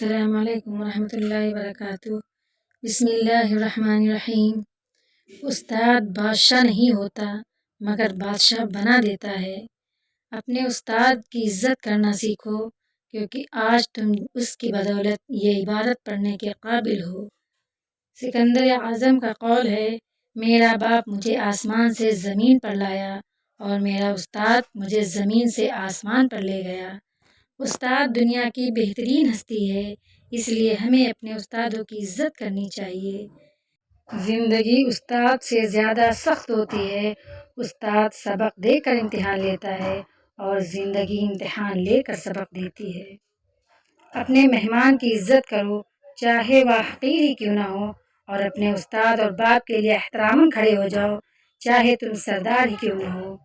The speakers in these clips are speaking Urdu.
السلام علیکم ورحمۃ اللہ وبرکاتہ۔ بسم اللہ الرحمن الرحیم۔ استاد بادشاہ نہیں ہوتا مگر بادشاہ بنا دیتا ہے۔ اپنے استاد کی عزت کرنا سیکھو، کیونکہ آج تم اس کی بدولت یہ عبارت پڑھنے کے قابل ہو۔ سکندر اعظم کا قول ہے، میرا باپ مجھے آسمان سے زمین پر لایا اور میرا استاد مجھے زمین سے آسمان پر لے گیا۔ استاد دنیا کی بہترین ہستی ہے، اس لیے ہمیں اپنے استادوں کی عزت کرنی چاہیے۔ زندگی استاد سے زیادہ سخت ہوتی ہے۔ استاد سبق دے کر امتحان لیتا ہے اور زندگی امتحان لے کر سبق دیتی ہے۔ اپنے مہمان کی عزت کرو، چاہے وہ حقیر ہی کیوں نہ ہو، اور اپنے استاد اور باپ کے لیے احتراماً کھڑے ہو جاؤ، چاہے تم سردار ہی کیوں نہ ہو۔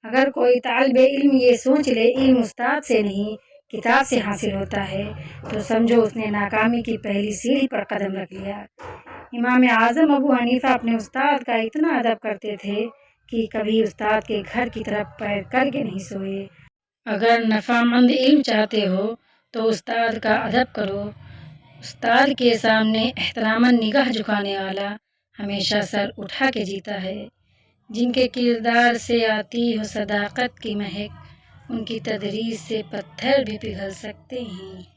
اگر کوئی طالب علم یہ سوچ لے علم استاد سے نہیں کتاب سے حاصل ہوتا ہے تو سمجھو اس نے ناکامی کی پہلی سیڑھی پر قدم رکھ لیا۔ امام اعظم ابو حنیفہ اپنے استاد کا اتنا ادب کرتے تھے کہ کبھی استاد کے گھر کی طرف پیر کر کے نہیں سوئے۔ اگر نفع مند علم چاہتے ہو تو استاد کا ادب کرو۔ استاد کے سامنے احتراماً نگاہ جھکانے والا ہمیشہ سر اٹھا کے جیتا ہے۔ جن کے کردار سے آتی ہو صداقت کی مہک، ان کی تدریس سے پتھر بھی پگھل سکتے ہیں۔